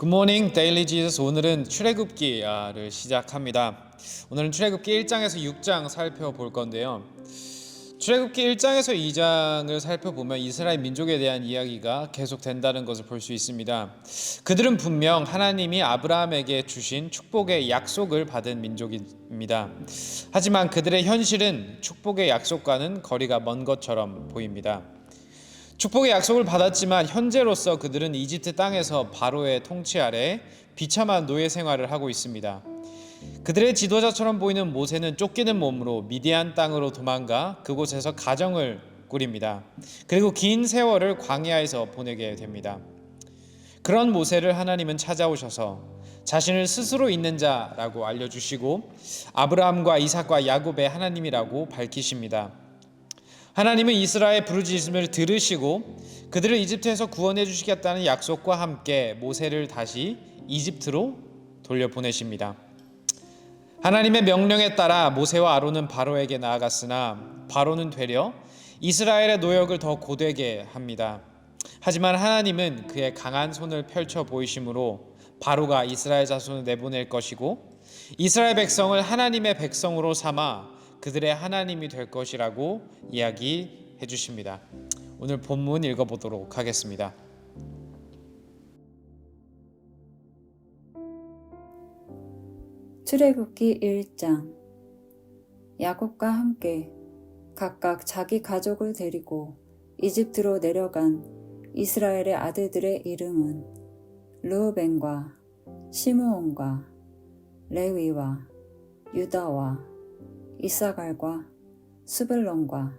굿모닝 데일리 지저스. 오늘은 출애굽기를 시작합니다. 오늘은 출애굽기 1장에서 6장 살펴볼 건데요. 출애굽기 1장에서 2장을 살펴보면 이스라엘 민족에 대한 이야기가 계속된다는 것을 볼 수 있습니다. 그들은 분명 하나님이 아브라함에게 주신 축복의 약속을 받은 민족입니다. 하지만 그들의 현실은 축복의 약속과는 거리가 먼 것처럼 보입니다. 축복의 약속을 받았지만 현재로서 그들은 이집트 땅에서 바로의 통치 아래 비참한 노예 생활을 하고 있습니다. 그들의 지도자처럼 보이는 모세는 쫓기는 몸으로 미디안 땅으로 도망가 그곳에서 가정을 꾸립니다. 그리고 긴 세월을 광야에서 보내게 됩니다. 그런 모세를 하나님은 찾아오셔서 자신을 스스로 있는 자라고 알려주시고 아브라함과 이삭과 야곱의 하나님이라고 밝히십니다. 하나님은 이스라엘의 부르짖음을 들으시고 그들을 이집트에서 구원해 주시겠다는 약속과 함께 모세를 다시 이집트로 돌려보내십니다. 하나님의 명령에 따라 모세와 아론은 바로에게 나아갔으나 바로는 되려 이스라엘의 노역을 더 고되게 합니다. 하지만 하나님은 그의 강한 손을 펼쳐 보이심으로 바로가 이스라엘 자손을 내보낼 것이고 이스라엘 백성을 하나님의 백성으로 삼아 그들의 하나님이 될 것이라고 이야기해 주십니다. 오늘 본문 읽어보도록 하겠습니다. 출애굽기 1장. 야곱과 함께 각각 자기 가족을 데리고 이집트로 내려간 이스라엘의 아들들의 이름은 르우벤과 시므온과 레위와 유다와 이사갈과 스불론과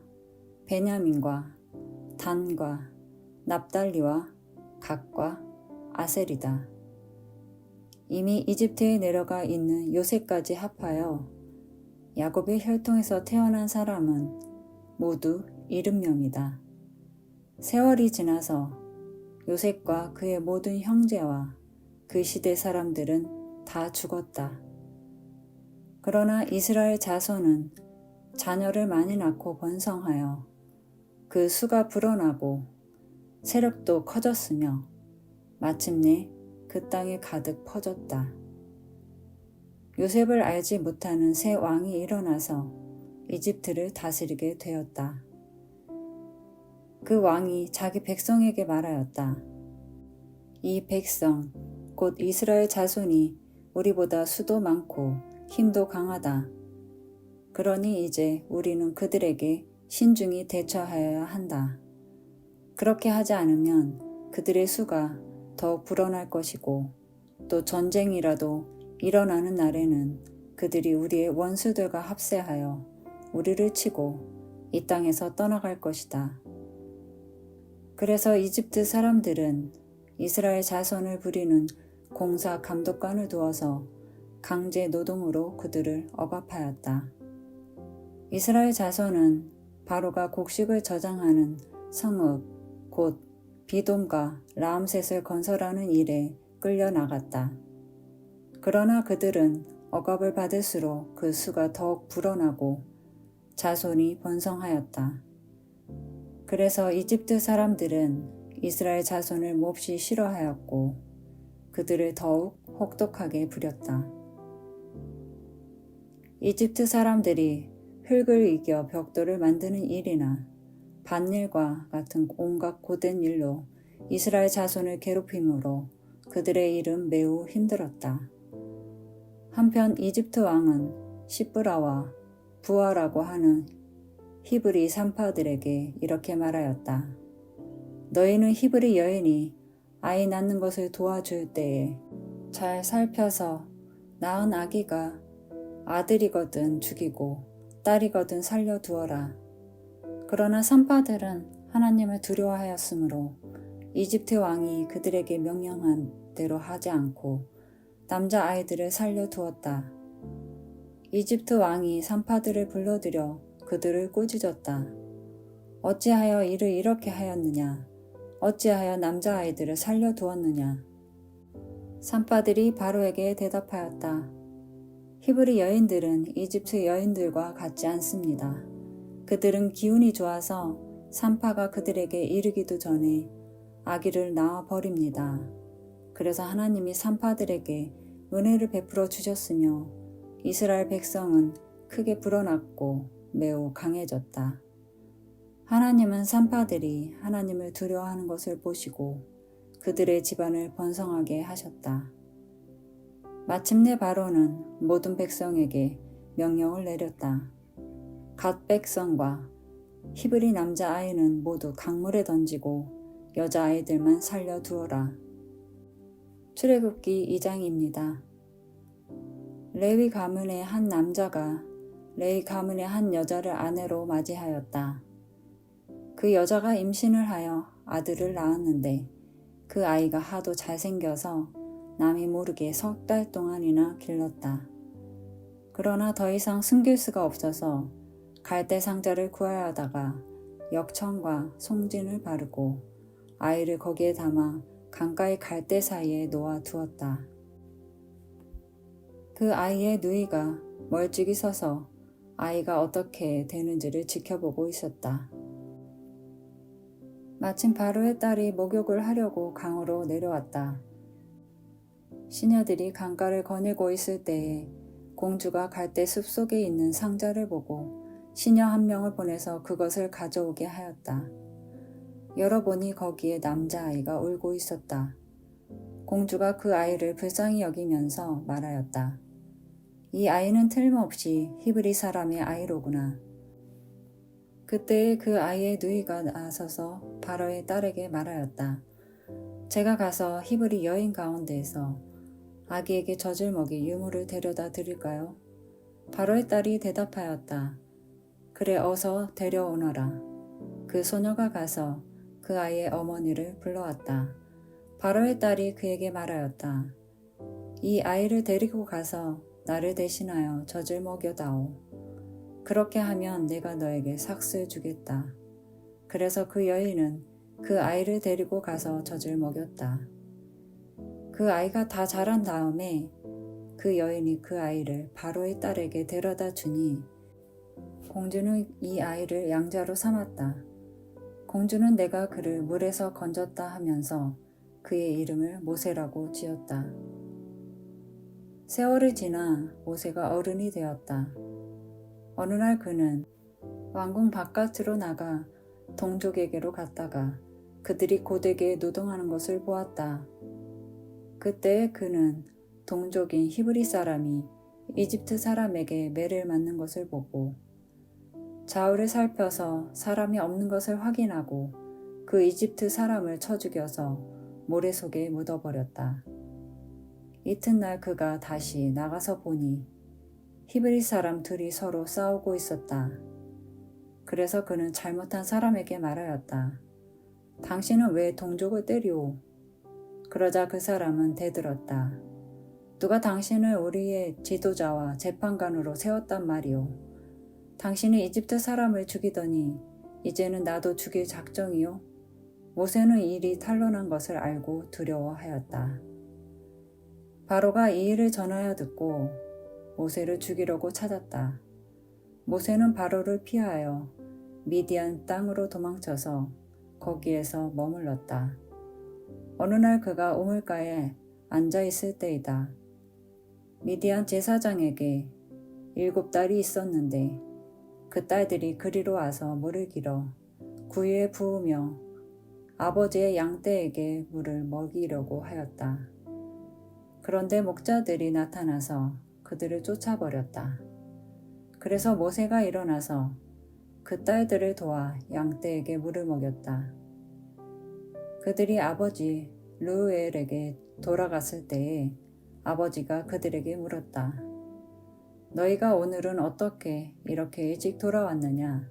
베냐민과 단과 납달리와 갓과 아셀이다. 이미 이집트에 내려가 있는 요셉까지 합하여 야곱의 혈통에서 태어난 사람은 모두 70명이다. 세월이 지나서 요셉과 그의 모든 형제와 그 시대 사람들은 다 죽었다. 그러나 이스라엘 자손은 자녀를 많이 낳고 번성하여 그 수가 불어나고 세력도 커졌으며 마침내 그 땅에 가득 퍼졌다. 요셉을 알지 못하는 새 왕이 일어나서 이집트를 다스리게 되었다. 그 왕이 자기 백성에게 말하였다. 이 백성, 곧 이스라엘 자손이 우리보다 수도 많고 힘도 강하다. 그러니 이제 우리는 그들에게 신중히 대처하여야 한다. 그렇게 하지 않으면 그들의 수가 더욱 불어날 것이고 또 전쟁이라도 일어나는 날에는 그들이 우리의 원수들과 합세하여 우리를 치고 이 땅에서 떠나갈 것이다. 그래서 이집트 사람들은 이스라엘 자손을 부리는 공사 감독관을 두어서 강제 노동으로 그들을 억압하였다. 이스라엘 자손은 바로가 곡식을 저장하는 성읍 곧 비돔과 라암셋을 건설하는 일에 끌려 나갔다. 그러나 그들은 억압을 받을수록 그 수가 더욱 불어나고 자손이 번성하였다. 그래서 이집트 사람들은 이스라엘 자손을 몹시 싫어하였고 그들을 더욱 혹독하게 부렸다. 이집트 사람들이 흙을 이겨 벽돌을 만드는 일이나 밭일과 같은 온갖 고된 일로 이스라엘 자손을 괴롭힘으로 그들의 일은 매우 힘들었다. 한편 이집트 왕은 시브라와 부아라고 하는 히브리 산파들에게 이렇게 말하였다. 너희는 히브리 여인이 아이 낳는 것을 도와줄 때에 잘 살펴서 낳은 아기가 아들이거든 죽이고 딸이거든 살려두어라. 그러나 산파들은 하나님을 두려워하였으므로 이집트 왕이 그들에게 명령한 대로 하지 않고 남자아이들을 살려두었다. 이집트 왕이 산파들을 불러들여 그들을 꾸짖었다. 어찌하여 이를 이렇게 하였느냐? 어찌하여 남자아이들을 살려두었느냐? 산파들이 바로에게 대답하였다. 히브리 여인들은 이집트 여인들과 같지 않습니다. 그들은 기운이 좋아서 산파가 그들에게 이르기도 전에 아기를 낳아 버립니다. 그래서 하나님이 산파들에게 은혜를 베풀어 주셨으며 이스라엘 백성은 크게 불어났고 매우 강해졌다. 하나님은 산파들이 하나님을 두려워하는 것을 보시고 그들의 집안을 번성하게 하셨다. 마침내 바로는 모든 백성에게 명령을 내렸다. 갓 백성과 히브리 남자아이는 모두 강물에 던지고 여자아이들만 살려두어라. 출애굽기 2장입니다. 레위 가문의 한 남자가 레위 가문의 한 여자를 아내로 맞이하였다. 그 여자가 임신을 하여 아들을 낳았는데 그 아이가 하도 잘생겨서 남이 모르게 3달 동안이나 길렀다. 그러나 더 이상 숨길 수가 없어서 갈대 상자를 구하여다가 역청과 송진을 바르고 아이를 거기에 담아 강가의 갈대 사이에 놓아 두었다. 그 아이의 누이가 멀찍이 서서 아이가 어떻게 되는지를 지켜보고 있었다. 마침 바로의 딸이 목욕을 하려고 강으로 내려왔다. 시녀들이 강가를 거닐고 있을 때에 공주가 갈대 숲속에 있는 상자를 보고 시녀 한 명을 보내서 그것을 가져오게 하였다. 열어보니 거기에 남자아이가 울고 있었다. 공주가 그 아이를 불쌍히 여기면서 말하였다. 이 아이는 틀림없이 히브리 사람의 아이로구나. 그때에 그 아이의 누이가 나서서 바로의 딸에게 말하였다. 제가 가서 히브리 여인 가운데에서 아기에게 젖을 먹이 유물을 데려다 드릴까요? 바로의 딸이 대답하였다. 그래, 어서 데려오너라. 그 소녀가 가서 그 아이의 어머니를 불러왔다. 바로의 딸이 그에게 말하였다. 이 아이를 데리고 가서 나를 대신하여 젖을 먹여다오. 그렇게 하면 내가 너에게 삭슬 주겠다. 그래서 그 여인은 그 아이를 데리고 가서 젖을 먹였다. 그 아이가 다 자란 다음에 그 여인이 그 아이를 바로의 딸에게 데려다 주니 공주는 이 아이를 양자로 삼았다. 공주는 내가 그를 물에서 건졌다 하면서 그의 이름을 모세라고 지었다. 세월이 지나 모세가 어른이 되었다. 어느 날 그는 왕궁 바깥으로 나가 동족에게로 갔다가 그들이 고되게 노동하는 것을 보았다. 그때 그는 동족인 히브리 사람이 이집트 사람에게 매를 맞는 것을 보고 좌우를 살펴서 사람이 없는 것을 확인하고 그 이집트 사람을 쳐 죽여서 모래 속에 묻어버렸다. 이튿날 그가 다시 나가서 보니 히브리 사람 둘이 서로 싸우고 있었다. 그래서 그는 잘못한 사람에게 말하였다. 당신은 왜 동족을 때리오? 그러자 그 사람은 대들었다. 누가 당신을 우리의 지도자와 재판관으로 세웠단 말이오. 당신이 이집트 사람을 죽이더니 이제는 나도 죽일 작정이요? 모세는 일이 탄로난 것을 알고 두려워하였다. 바로가 이 일을 전하여 듣고 모세를 죽이려고 찾았다. 모세는 바로를 피하여 미디안 땅으로 도망쳐서 거기에서 머물렀다. 어느 날 그가 우물가에 앉아 있을 때이다. 미디안 제사장에게 7딸이 있었는데 그 딸들이 그리로 와서 물을 길어 구유에 부으며 아버지의 양떼에게 물을 먹이려고 하였다. 그런데 목자들이 나타나서 그들을 쫓아버렸다. 그래서 모세가 일어나서 그 딸들을 도와 양떼에게 물을 먹였다. 그들이 아버지 르우엘에게 돌아갔을 때에 아버지가 그들에게 물었다. 너희가 오늘은 어떻게 이렇게 일찍 돌아왔느냐?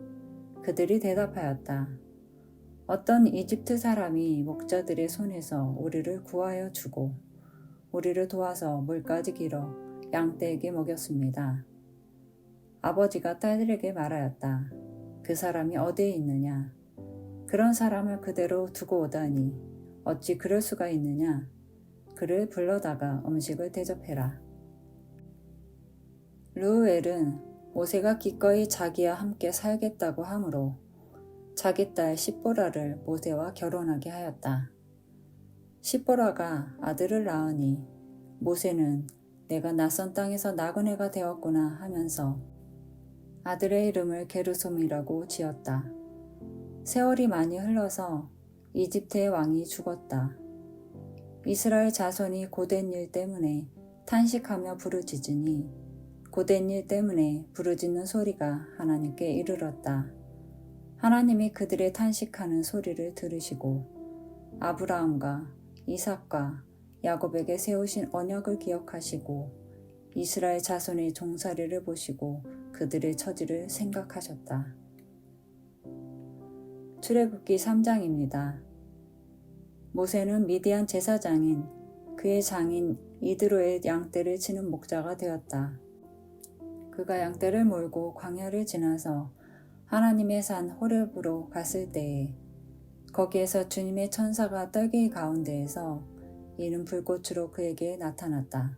그들이 대답하였다. 어떤 이집트 사람이 목자들의 손에서 우리를 구하여 주고 우리를 도와서 물까지 길어 양떼에게 먹였습니다. 아버지가 딸들에게 말하였다. 그 사람이 어디에 있느냐? 그런 사람을 그대로 두고 오다니 어찌 그럴 수가 있느냐? 그를 불러다가 음식을 대접해라. 르우엘은 모세가 기꺼이 자기와 함께 살겠다고 하므로 자기 딸 십보라를 모세와 결혼하게 하였다. 시보라가 아들을 낳으니 모세는 내가 낯선 땅에서 나그네가 되었구나 하면서 아들의 이름을 게르솜이라고 지었다. 세월이 많이 흘러서 이집트의 왕이 죽었다. 이스라엘 자손이 고된 일 때문에 탄식하며 부르짖으니 고된 일 때문에 부르짖는 소리가 하나님께 이르렀다. 하나님이 그들의 탄식하는 소리를 들으시고 아브라함과 이삭과 야곱에게 세우신 언약을 기억하시고 이스라엘 자손의 종살이를 보시고 그들의 처지를 생각하셨다. 출애굽기 3장입니다. 모세는 미디안 제사장인 그의 장인 이드로의 양떼를 치는 목자가 되었다. 그가 양떼를 몰고 광야를 지나서 하나님의 산 호렙으로 갔을 때에 거기에서 주님의 천사가 떨기 가운데에서 이는 불꽃으로 그에게 나타났다.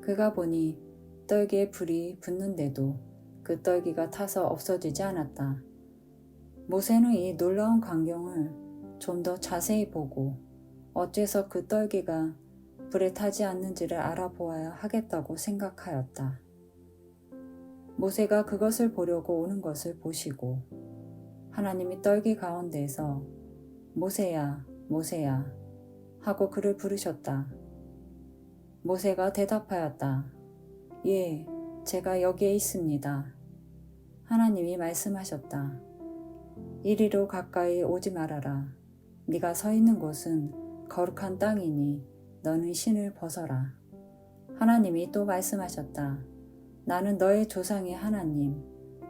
그가 보니 떨기에 불이 붙는데도 그 떨기가 타서 없어지지 않았다. 모세는 이 놀라운 광경을 좀 더 자세히 보고 어째서 그 떨기가 불에 타지 않는지를 알아보아야 하겠다고 생각하였다. 모세가 그것을 보려고 오는 것을 보시고 하나님이 떨기 가운데에서 모세야, 모세야 하고 그를 부르셨다. 모세가 대답하였다. 예, 제가 여기에 있습니다. 하나님이 말씀하셨다. 이리로 가까이 오지 말아라. 네가 서 있는 곳은 거룩한 땅이니 너는 신을 벗어라. 하나님이 또 말씀하셨다. 나는 너의 조상의 하나님,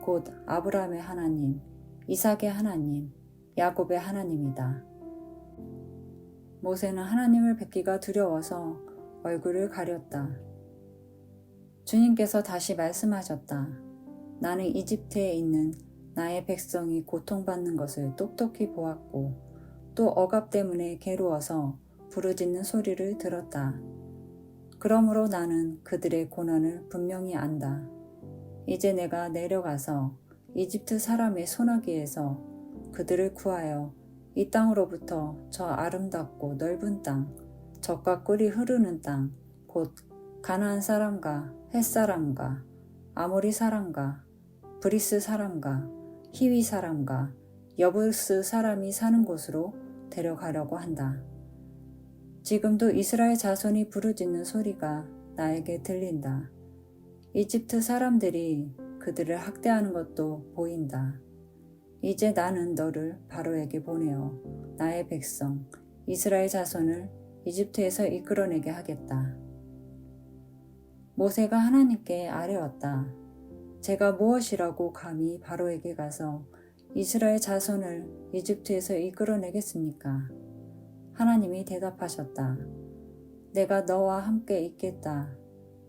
곧 아브라함의 하나님, 이삭의 하나님, 야곱의 하나님이다. 모세는 하나님을 뵙기가 두려워서 얼굴을 가렸다. 주님께서 다시 말씀하셨다. 나는 이집트에 있는 나의 백성이 고통받는 것을 똑똑히 보았고 또 억압 때문에 괴로워서 부르짖는 소리를 들었다. 그러므로 나는 그들의 고난을 분명히 안다. 이제 내가 내려가서 이집트 사람의 손아귀에서 그들을 구하여 이 땅으로부터 저 아름답고 넓은 땅, 젖과 꿀이 흐르는 땅, 곧 가나안 사람과 헷 사람과 아모리 사람과 브리스 사람과 히위 사람과 여부스 사람이 사는 곳으로 데려가려고 한다. 지금도 이스라엘 자손이 부르짖는 소리가 나에게 들린다. 이집트 사람들이 그들을 학대하는 것도 보인다. 이제 나는 너를 바로에게 보내어 나의 백성 이스라엘 자손을 이집트에서 이끌어내게 하겠다. 모세가 하나님께 아뢰었다. 제가 무엇이라고 감히 바로에게 가서 이스라엘 자손을 이집트에서 이끌어내겠습니까? 하나님이 대답하셨다. 내가 너와 함께 있겠다.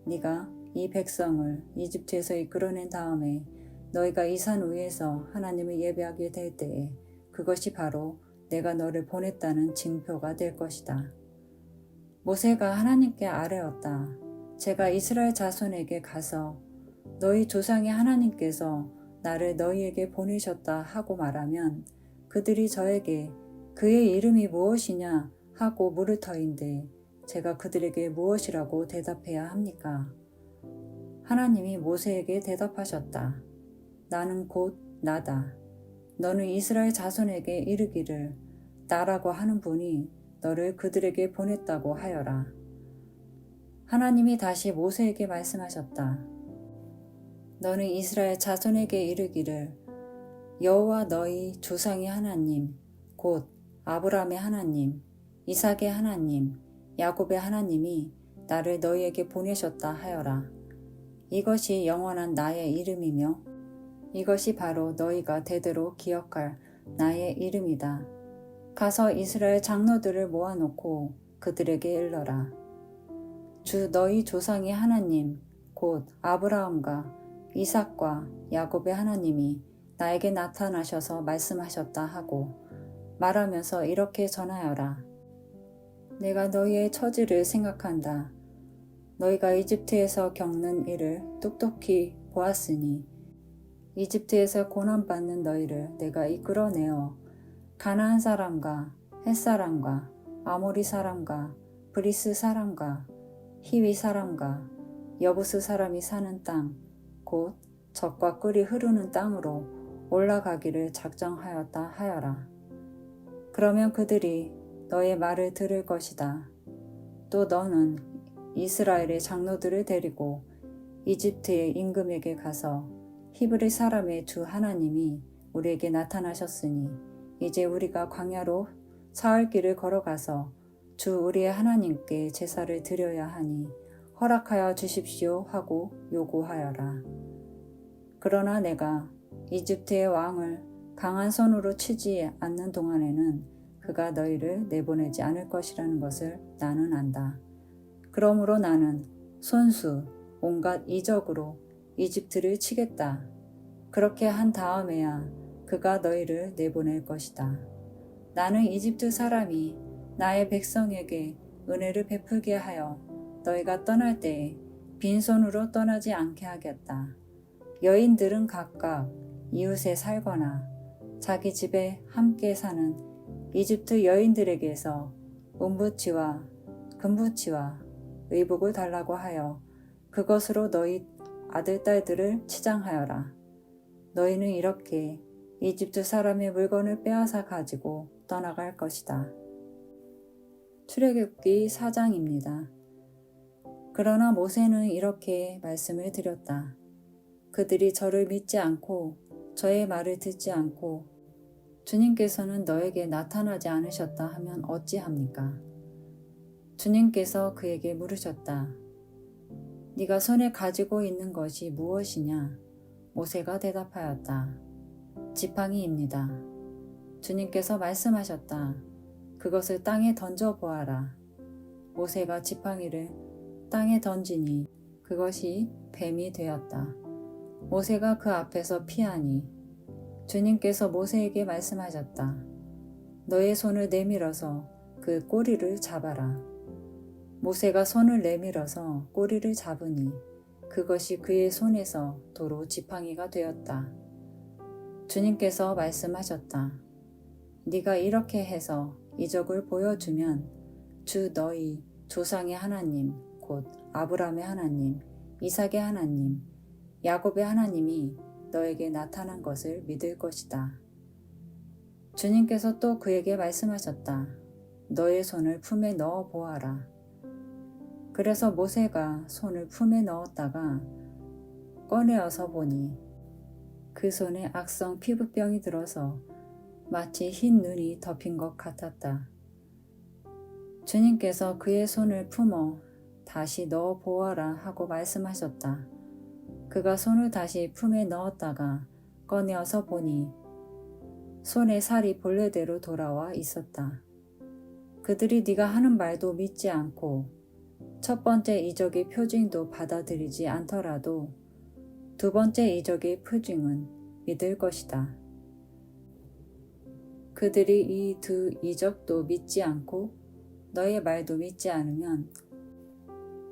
네가 이 백성을 이집트에서 이끌어낸 다음에 너희가 이 산 위에서 하나님을 예배하게 될 때에 그것이 바로 내가 너를 보냈다는 징표가 될 것이다. 모세가 하나님께 아뢰었다. 제가 이스라엘 자손에게 가서 너희 조상의 하나님께서 나를 너희에게 보내셨다 하고 말하면 그들이 저에게 그의 이름이 무엇이냐 하고 물을 터인데 제가 그들에게 무엇이라고 대답해야 합니까? 하나님이 모세에게 대답하셨다. 나는 곧 나다. 너는 이스라엘 자손에게 이르기를 나라고 하는 분이 너를 그들에게 보냈다고 하여라. 하나님이 다시 모세에게 말씀하셨다. 너는 이스라엘 자손에게 이르기를 여호와 너희 조상의 하나님 곧 아브라함의 하나님, 이삭의 하나님, 야곱의 하나님이 나를 너희에게 보내셨다 하여라. 이것이 영원한 나의 이름이며 이것이 바로 너희가 대대로 기억할 나의 이름이다. 가서 이스라엘 장로들을 모아놓고 그들에게 일러라. 주 너희 조상의 하나님 곧 아브라함과 이삭과 야곱의 하나님이 나에게 나타나셔서 말씀하셨다 하고 말하면서 이렇게 전하여라. 내가 너희의 처지를 생각한다. 너희가 이집트에서 겪는 일을 똑똑히 보았으니 이집트에서 고난받는 너희를 내가 이끌어내어 가나안 사람과 헷 사람과 아모리 사람과 브리스 사람과 히위 사람과 여부스 사람이 사는 땅, 곧 젖과 꿀이 흐르는 땅으로 올라가기를 작정하였다 하여라. 그러면 그들이 너의 말을 들을 것이다. 또 너는 이스라엘의 장로들을 데리고 이집트의 임금에게 가서 히브리 사람의 주 하나님이 우리에게 나타나셨으니 이제 우리가 광야로 사흘 길을 걸어가서 주 우리의 하나님께 제사를 드려야 하니 허락하여 주십시오 하고 요구하여라. 그러나 내가 이집트의 왕을 강한 손으로 치지 않는 동안에는 그가 너희를 내보내지 않을 것이라는 것을 나는 안다. 그러므로 나는 손수 온갖 이적으로 이집트를 치겠다. 그렇게 한 다음에야 그가 너희를 내보낼 것이다. 나는 이집트 사람이 나의 백성에게 은혜를 베풀게 하여 너희가 떠날 때에 빈손으로 떠나지 않게 하겠다. 여인들은 각각 이웃에 살거나 자기 집에 함께 사는 이집트 여인들에게서 은부치와 금부치와 의복을 달라고 하여 그것으로 너희 아들 딸들을 치장하여라. 너희는 이렇게 이집트 사람의 물건을 빼앗아 가지고 떠나갈 것이다. 출애굽기 4장입니다. 그러나 모세는 이렇게 말씀을 드렸다. 그들이 저를 믿지 않고 저의 말을 듣지 않고 주님께서는 너에게 나타나지 않으셨다 하면 어찌합니까? 주님께서 그에게 물으셨다. 네가 손에 가지고 있는 것이 무엇이냐? 모세가 대답하였다. 지팡이입니다. 주님께서 말씀하셨다. 그것을 땅에 던져 보아라. 모세가 지팡이를 땅에 던지니 그것이 뱀이 되었다. 모세가 그 앞에서 피하니 주님께서 모세에게 말씀하셨다. 너의 손을 내밀어서 그 꼬리를 잡아라. 모세가 손을 내밀어서 꼬리를 잡으니 그것이 그의 손에서 도로 지팡이가 되었다. 주님께서 말씀하셨다. 네가 이렇게 해서 이적을 보여주면 주 너희 조상의 하나님 곧 아브라함의 하나님, 이삭의 하나님, 야곱의 하나님이 너에게 나타난 것을 믿을 것이다. 주님께서 또 그에게 말씀하셨다. 너의 손을 품에 넣어 보아라. 그래서 모세가 손을 품에 넣었다가 꺼내어서 보니 그 손에 악성 피부병이 들어서 마치 흰 눈이 덮인 것 같았다. 주님께서 그의 손을 품어 다시 넣어 보아라 하고 말씀하셨다. 그가 손을 다시 품에 넣었다가 꺼내어서 보니 손에 살이 본래대로 돌아와 있었다. 그들이 네가 하는 말도 믿지 않고 첫 번째 이적의 표징도 받아들이지 않더라도 두 번째 이적의 표징은 믿을 것이다. 그들이 이 두 이적도 믿지 않고 너의 말도 믿지 않으면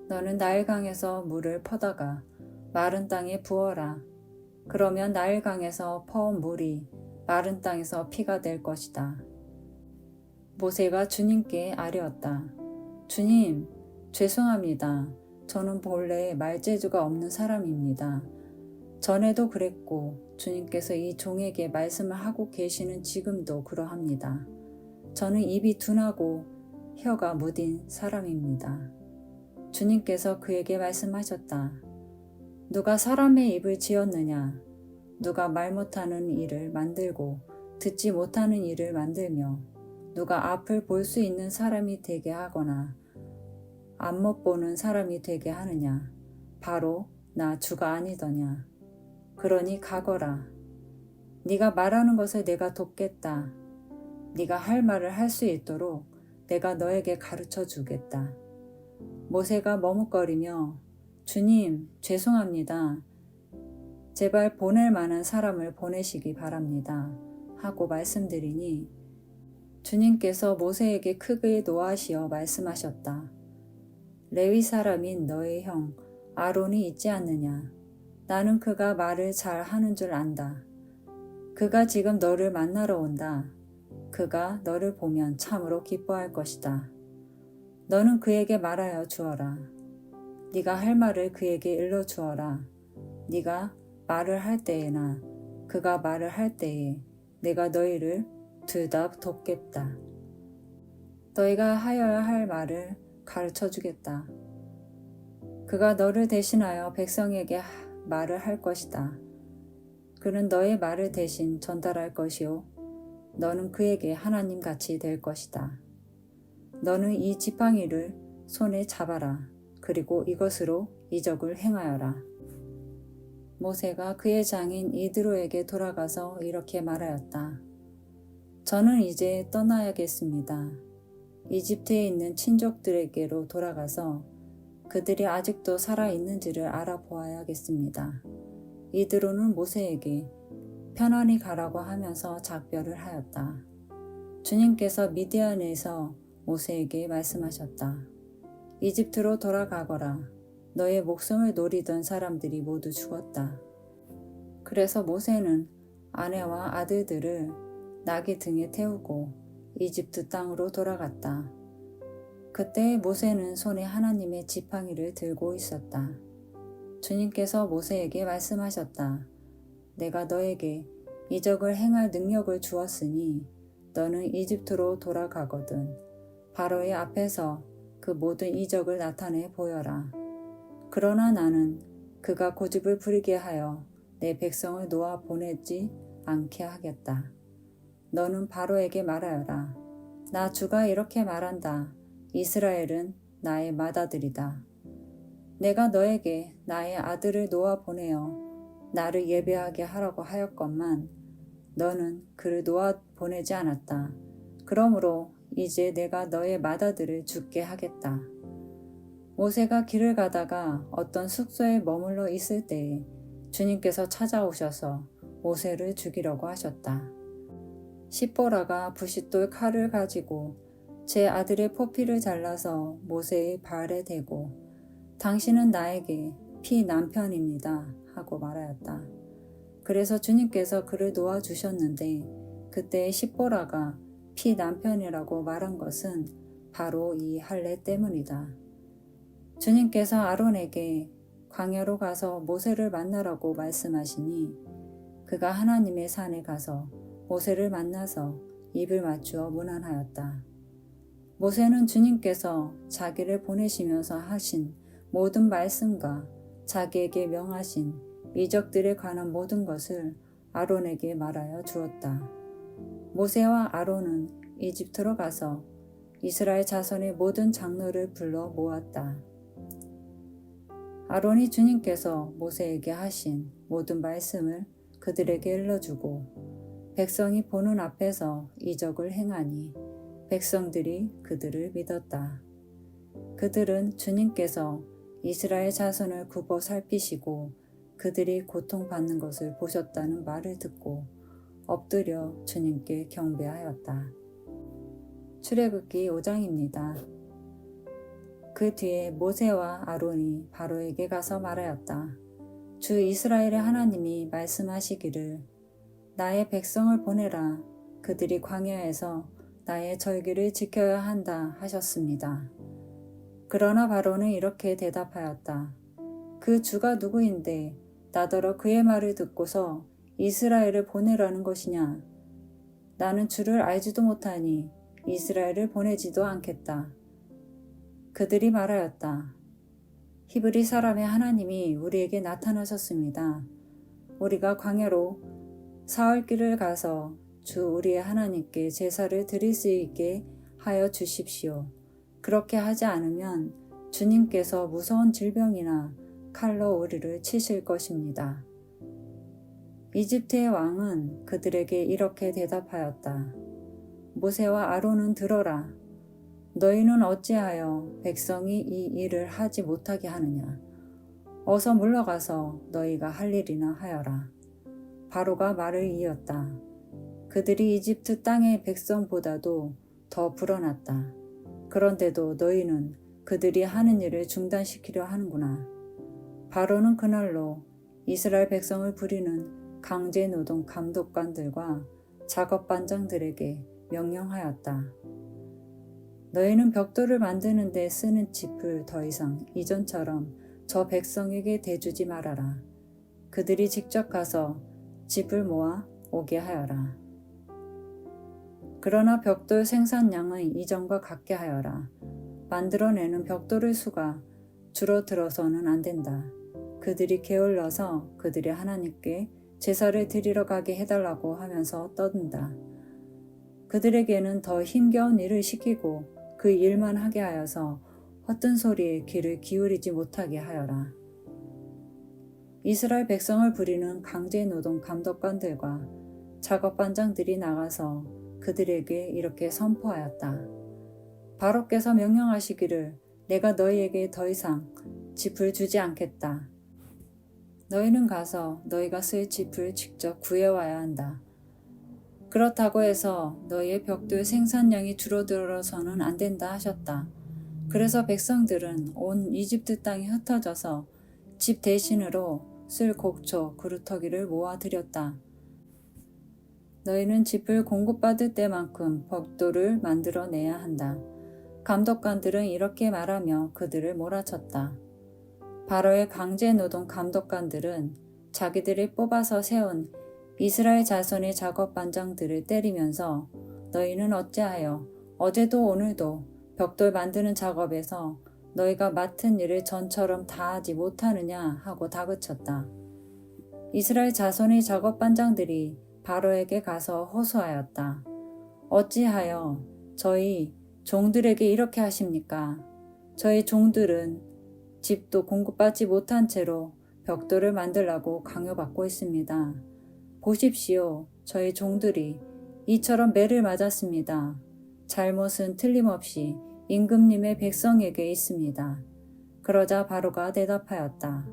너는 나일강에서 물을 퍼다가 마른 땅에 부어라. 그러면 나일강에서 퍼온 물이 마른 땅에서 피가 될 것이다. 모세가 주님께 아뢰었다. 주님, 죄송합니다. 저는 본래 말재주가 없는 사람입니다. 전에도 그랬고 주님께서 이 종에게 말씀을 하고 계시는 지금도 그러합니다. 저는 입이 둔하고 혀가 무딘 사람입니다. 주님께서 그에게 말씀하셨다. 누가 사람의 입을 지었느냐? 누가 말 못하는 일을 만들고 듣지 못하는 일을 만들며 누가 앞을 볼 수 있는 사람이 되게 하거나 앞 못 보는 사람이 되게 하느냐? 바로 나 주가 아니더냐? 그러니 가거라. 네가 말하는 것을 내가 돕겠다. 네가 할 말을 할 수 있도록 내가 너에게 가르쳐 주겠다. 모세가 머뭇거리며 주님, 죄송합니다. 제발 보낼 만한 사람을 보내시기 바랍니다. 하고 말씀드리니 주님께서 모세에게 크게 노하시어 말씀하셨다. 레위 사람인 너의 형 아론이 있지 않느냐? 나는 그가 말을 잘 하는 줄 안다. 그가 지금 너를 만나러 온다. 그가 너를 보면 참으로 기뻐할 것이다. 너는 그에게 말하여 주어라. 네가 할 말을 그에게 일러 주어라. 네가 말을 할 때에나 그가 말을 할 때에 내가 너희를 둘 다 돕겠다. 너희가 하여야 할 말을 가르쳐 주겠다. 그가 너를 대신하여 백성에게 말을 할 것이다. 그는 너의 말을 대신 전달할 것이요. 너는 그에게 하나님 같이 될 것이다. 너는 이 지팡이를 손에 잡아라. 그리고 이것으로 이적을 행하여라. 모세가 그의 장인 이드로에게 돌아가서 이렇게 말하였다. 저는 이제 떠나야겠습니다. 이집트에 있는 친족들에게로 돌아가서 그들이 아직도 살아있는지를 알아보아야겠습니다. 이드로는 모세에게 편안히 가라고 하면서 작별을 하였다. 주님께서 미디안에서 모세에게 말씀하셨다. 이집트로 돌아가거라. 너의 목숨을 노리던 사람들이 모두 죽었다. 그래서 모세는 아내와 아들들을 나귀 등에 태우고 이집트 땅으로 돌아갔다. 그때 모세는 손에 하나님의 지팡이를 들고 있었다. 주님께서 모세에게 말씀하셨다. 내가 너에게 이적을 행할 능력을 주었으니 너는 이집트로 돌아가거든 바로의 앞에서 그 모든 이적을 나타내 보여라. 그러나 나는 그가 고집을 부리게 하여 내 백성을 놓아 보내지 않게 하겠다. 너는 바로에게 말하여라. 나 주가 이렇게 말한다. 이스라엘은 나의 맏아들이다. 내가 너에게 나의 아들을 놓아 보내어 나를 예배하게 하라고 하였건만 너는 그를 놓아 보내지 않았다. 그러므로 이제 내가 너의 맏아들을 죽게 하겠다. 모세가 길을 가다가 어떤 숙소에 머물러 있을 때에 주님께서 찾아오셔서 모세를 죽이려고 하셨다. 십보라가 부싯돌 칼을 가지고 제 아들의 포피를 잘라서 모세의 발에 대고 당신은 나에게 피 남편입니다 하고 말하였다. 그래서 주님께서 그를 놓아주셨는데 그때 십보라가 피 남편이라고 말한 것은 바로 이 할례 때문이다. 주님께서 아론에게 광야로 가서 모세를 만나라고 말씀하시니 그가 하나님의 산에 가서 모세를 만나서 입을 맞추어 문안하였다. 모세는 주님께서 자기를 보내시면서 하신 모든 말씀과 자기에게 명하신 이적들에 관한 모든 것을 아론에게 말하여 주었다. 모세와 아론은 이집트로 가서 이스라엘 자손의 모든 장로를 불러 모았다. 아론이 주님께서 모세에게 하신 모든 말씀을 그들에게 일러주고 백성이 보는 앞에서 이적을 행하니 백성들이 그들을 믿었다. 그들은 주님께서 이스라엘 자손을 굽어 살피시고 그들이 고통받는 것을 보셨다는 말을 듣고 엎드려 주님께 경배하였다. 출애굽기 5장입니다. 그 뒤에 모세와 아론이 바로에게 가서 말하였다. 주 이스라엘의 하나님이 말씀하시기를 나의 백성을 보내라. 그들이 광야에서 나의 절기를 지켜야 한다 하셨습니다. 그러나 바로는 이렇게 대답하였다. 그 주가 누구인데 나더러 그의 말을 듣고서 이스라엘을 보내라는 것이냐? 나는 주를 알지도 못하니 이스라엘을 보내지도 않겠다. 그들이 말하였다. 히브리 사람의 하나님이 우리에게 나타나셨습니다. 우리가 광야로 사흘 길을 가서 주 우리의 하나님께 제사를 드릴 수 있게 하여 주십시오. 그렇게 하지 않으면 주님께서 무서운 질병이나 칼로 우리를 치실 것입니다. 이집트의 왕은 그들에게 이렇게 대답하였다. 모세와 아론은 들어라. 너희는 어찌하여 백성이 이 일을 하지 못하게 하느냐? 어서 물러가서 너희가 할 일이나 하여라. 바로가 말을 이었다. 그들이 이집트 땅의 백성보다도 더 불어났다. 그런데도 너희는 그들이 하는 일을 중단시키려 하는구나. 바로는 그날로 이스라엘 백성을 부리는 강제노동 감독관들과 작업반장들에게 명령하였다. 너희는 벽돌을 만드는 데 쓰는 짚을 더 이상 이전처럼 저 백성에게 대주지 말아라. 그들이 직접 가서 짚을 모아 오게 하여라. 그러나 벽돌 생산량은 이전과 같게 하여라. 만들어내는 벽돌의 수가 줄어들어서는 안 된다. 그들이 게을러서 그들의 하나님께 제사를 드리러 가게 해달라고 하면서 떠든다. 그들에게는 더 힘겨운 일을 시키고 그 일만 하게 하여서 헛된 소리에 귀를 기울이지 못하게 하여라. 이스라엘 백성을 부리는 강제노동 감독관들과 작업반장들이 나가서 그들에게 이렇게 선포하였다. 바로께서 명령하시기를 내가 너희에게 더 이상 짚을 주지 않겠다. 너희는 가서 너희가 쓸 짚을 직접 구해와야 한다. 그렇다고 해서 너희의 벽돌 생산량이 줄어들어서는 안 된다 하셨다. 그래서 백성들은 온 이집트 땅에 흩어져서 집 대신으로 쓸 곡초, 그루터기를 모아들였다. 너희는 짚을 공급받을 때만큼 벽돌을 만들어내야 한다. 감독관들은 이렇게 말하며 그들을 몰아쳤다. 바로의 강제노동 감독관들은 자기들이 뽑아서 세운 이스라엘 자손의 작업반장들을 때리면서 너희는 어찌하여 어제도 오늘도 벽돌 만드는 작업에서 너희가 맡은 일을 전처럼 다하지 못하느냐 하고 다그쳤다. 이스라엘 자손의 작업반장들이 바로에게 가서 호소하였다. 어찌하여 저희 종들에게 이렇게 하십니까? 저희 종들은 집도 공급받지 못한 채로 벽돌을 만들라고 강요받고 있습니다. 보십시오. 저희 종들이 이처럼 매를 맞았습니다. 잘못은 틀림없이 임금님의 백성에게 있습니다. 그러자 바로가 대답하였다.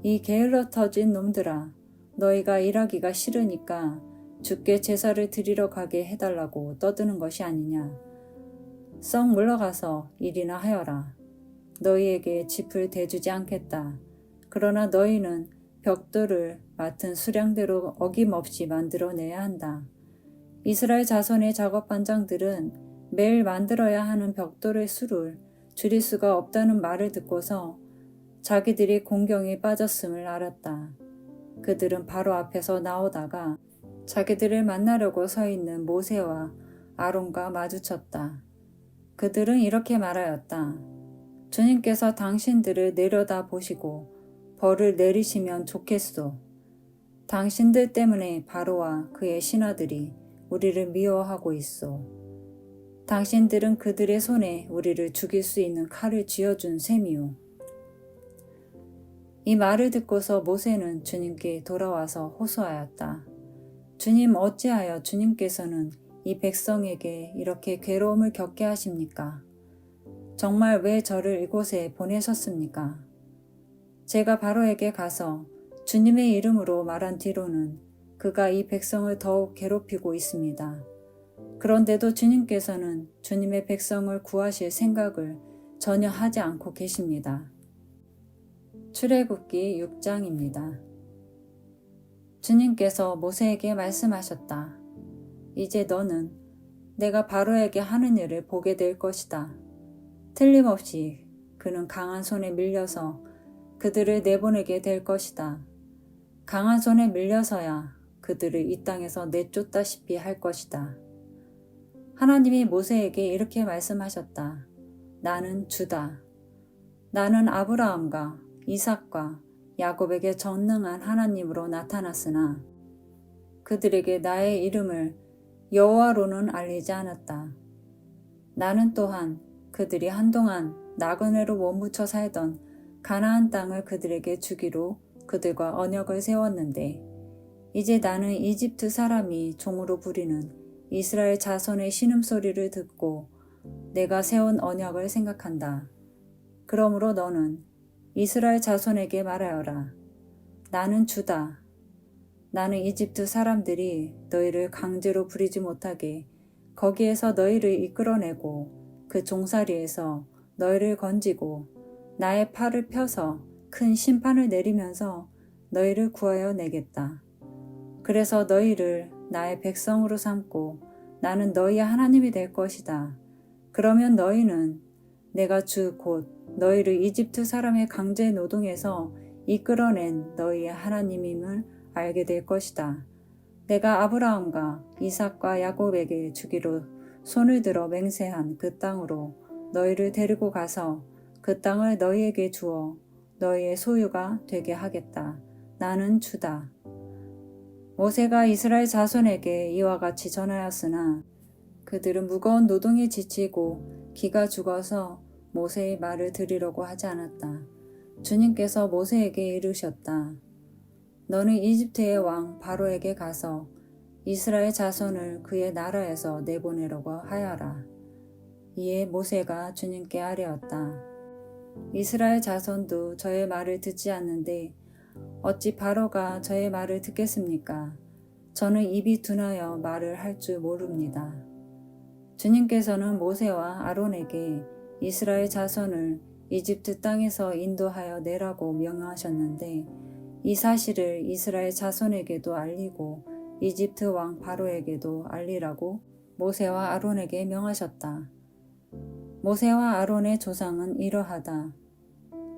이 게을러 터진 놈들아, 너희가 일하기가 싫으니까 주께 제사를 드리러 가게 해달라고 떠드는 것이 아니냐. 썩 물러가서 일이나 하여라. 너희에게 짚을 대주지 않겠다. 그러나 너희는 벽돌을 맡은 수량대로 어김없이 만들어내야 한다. 이스라엘 자손의 작업반장들은 매일 만들어야 하는 벽돌의 수를 줄일 수가 없다는 말을 듣고서 자기들이 공경에 빠졌음을 알았다. 그들은 바로 앞에서 나오다가 자기들을 만나려고 서 있는 모세와 아론과 마주쳤다. 그들은 이렇게 말하였다. 주님께서 당신들을 내려다 보시고 벌을 내리시면 좋겠소. 당신들 때문에 바로와 그의 신하들이 우리를 미워하고 있소. 당신들은 그들의 손에 우리를 죽일 수 있는 칼을 쥐어준 셈이오. 이 말을 듣고서 모세는 주님께 돌아와서 호소하였다. 주님, 어찌하여 주님께서는 이 백성에게 이렇게 괴로움을 겪게 하십니까? 정말 왜 저를 이곳에 보내셨습니까? 제가 바로에게 가서 주님의 이름으로 말한 뒤로는 그가 이 백성을 더욱 괴롭히고 있습니다. 그런데도 주님께서는 주님의 백성을 구하실 생각을 전혀 하지 않고 계십니다. 출애굽기 6장입니다. 주님께서 모세에게 말씀하셨다. 이제 너는 내가 바로에게 하는 일을 보게 될 것이다. 틀림없이 그는 강한 손에 밀려서 그들을 내보내게 될 것이다. 강한 손에 밀려서야 그들을 이 땅에서 내쫓다시피 할 것이다. 하나님이 모세에게 이렇게 말씀하셨다. 나는 주다. 나는 아브라함과 이삭과 야곱에게 전능한 하나님으로 나타났으나 그들에게 나의 이름을 여호와로는 알리지 않았다. 나는 또한 그들이 한동안 나그네로 몸부쳐 살던 가나안 땅을 그들에게 주기로 그들과 언약을 세웠는데 이제 나는 이집트 사람이 종으로 부리는 이스라엘 자손의 신음소리를 듣고 내가 세운 언약을 생각한다. 그러므로 너는 이스라엘 자손에게 말하여라. 나는 주다. 나는 이집트 사람들이 너희를 강제로 부리지 못하게 거기에서 너희를 이끌어내고 그 종살이에서 너희를 건지고 나의 팔을 펴서 큰 심판을 내리면서 너희를 구하여 내겠다. 그래서 너희를 나의 백성으로 삼고 나는 너희의 하나님이 될 것이다. 그러면 너희는 내가 주 곧 너희를 이집트 사람의 강제 노동에서 이끌어낸 너희의 하나님임을 알게 될 것이다. 내가 아브라함과 이삭과 야곱에게 주기로 손을 들어 맹세한 그 땅으로 너희를 데리고 가서 그 땅을 너희에게 주어 너희의 소유가 되게 하겠다. 나는 주다. 모세가 이스라엘 자손에게 이와 같이 전하였으나 그들은 무거운 노동에 지치고 기가 죽어서 모세의 말을 들으려고 하지 않았다. 주님께서 모세에게 이르셨다. 너는 이집트의 왕 바로에게 가서 이스라엘 자손을 그의 나라에서 내보내려고 하여라. 이에 모세가 주님께 아뢰었다. 이스라엘 자손도 저의 말을 듣지 않는데 어찌 바로가 저의 말을 듣겠습니까? 저는 입이 둔하여 말을 할 줄 모릅니다. 주님께서는 모세와 아론에게 이스라엘 자손을 이집트 땅에서 인도하여 내라고 명하셨는데 이 사실을 이스라엘 자손에게도 알리고 이집트 왕 바로에게도 알리라고 모세와 아론에게 명하셨다. 모세와 아론의 조상은 이러하다.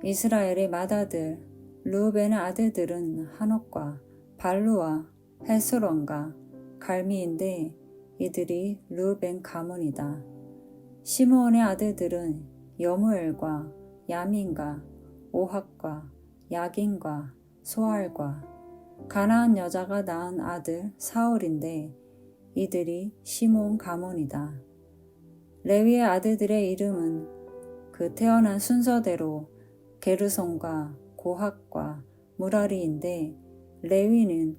이스라엘의 맏아들 르우벤의 아들들은 한옥과 발루와 헤스론과 갈미인데 이들이 르우벤 가문이다. 시므온의 아들들은 여무엘과 야민과 오학과 야긴과 소알과 가나안 여자가 낳은 아들 사울인데 이들이 시므온 가문이다. 레위의 아들들의 이름은 그 태어난 순서대로 게르손과 고학과 무라리인데 레위는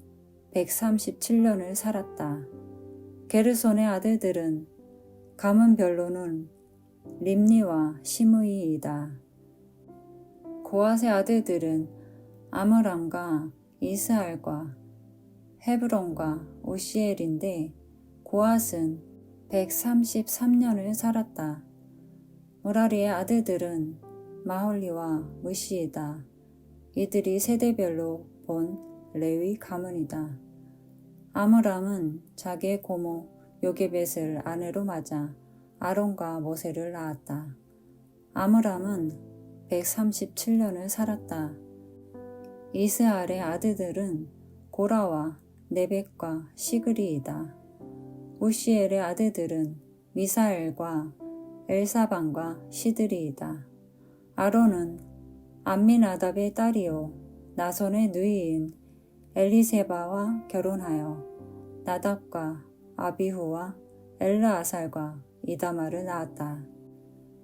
137년을 살았다. 게르손의 아들들은 가문별로는 림니와 시므이이다. 고앗의 아들들은 아므람과 이스할과 헤브론과 오시엘인데 고앗은 133년을 살았다. 무라리의 아들들은 마홀리와 무시이다. 이들이 세대별로 본 레위 가문이다. 아므람은 자기의 고모 요게벳을 아내로 맞아 아론과 모세를 낳았다. 아므람은 137년을 살았다. 이스할의 아들들은 고라와 네벡과 시그리이다. 우시엘의 아들들은 미사엘과 엘사반과 시드리이다. 아론은 암미나답의 딸이요 나손의 누이인 엘리세바와 결혼하여 나답과 아비후와 엘르아살과 이다마를 낳았다.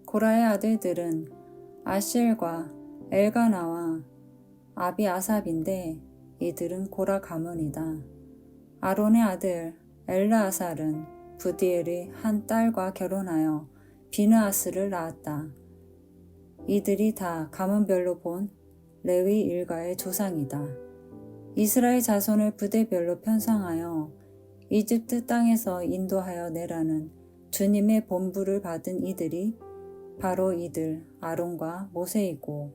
고라의 아들들은 아실과 엘가나와 아비아삽인데 이들은 고라 가문이다. 아론의 아들 엘르아살은 부디엘의 한 딸과 결혼하여 비느하스를 낳았다. 이들이 다 가문별로 본 레위 일가의 조상이다. 이스라엘 자손을 부대별로 편성하여 이집트 땅에서 인도하여 내라는 주님의 본부를 받은 이들이 바로 이들 아론과 모세이고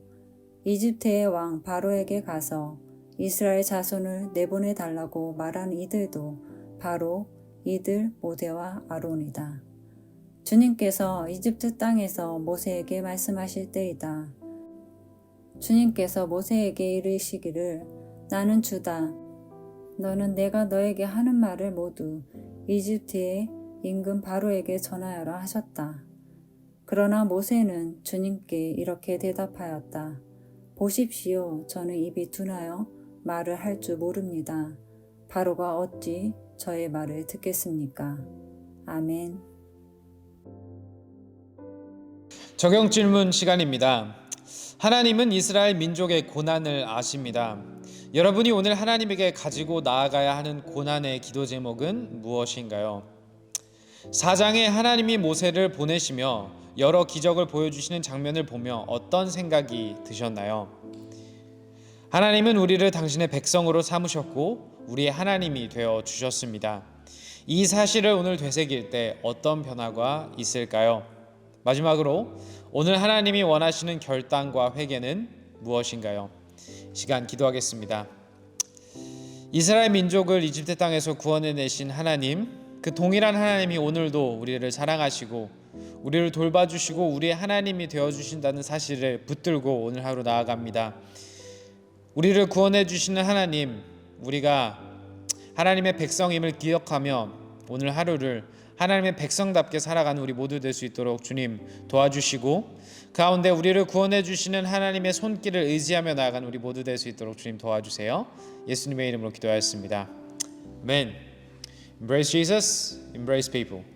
이집트의 왕 바로에게 가서 이스라엘 자손을 내보내 달라고 말한 이들도 바로 이들 모세와 아론이다. 주님께서 이집트 땅에서 모세에게 말씀하실 때이다. 주님께서 모세에게 이르시기를 나는 주다. 너는 내가 너에게 하는 말을 모두 이집트의 임금 바로에게 전하여라 하셨다. 그러나 모세는 주님께 이렇게 대답하였다. 보십시오. 저는 입이 둔하여 말을 할 줄 모릅니다. 바로가 어찌 저의 말을 듣겠습니까? 아멘. 적용 질문 시간입니다. 하나님은 이스라엘 민족의 고난을 아십니다. 여러분이 오늘 하나님에게 가지고 나아가야 하는 고난의 기도 제목은 무엇인가요? 4장에 하나님이 모세를 보내시며 여러 기적을 보여주시는 장면을 보며 어떤 생각이 드셨나요? 하나님은 우리를 당신의 백성으로 삼으셨고 우리의 하나님이 되어 주셨습니다. 이 사실을 오늘 되새길 때 어떤 변화가 있을까요? 마지막으로 오늘 하나님이 원하시는 결단과 회개는 무엇인가요? 시간 기도하겠습니다. 이스라엘 민족을 이집트 땅에서 구원해내신 하나님, 그 동일한 하나님이 오늘도 우리를 사랑하시고 우리를 돌봐주시고 우리의 하나님이 되어주신다는 사실을 붙들고 오늘 하루 나아갑니다. 우리를 구원해 주시는 하나님, 우리가 하나님의 백성임을 기억하며 오늘 하루를 하나님의 백성답게 살아가는 우리 모두 될 수 있도록 주님 도와주시고, 가운데 우리를 구원해 주시는 하나님의 손길을 의지하며 나아가는 우리 모두 될 수 있도록 주님 도와주세요. 예수님의 이름으로 기도하였습니다. 아멘. Embrace Jesus, embrace people.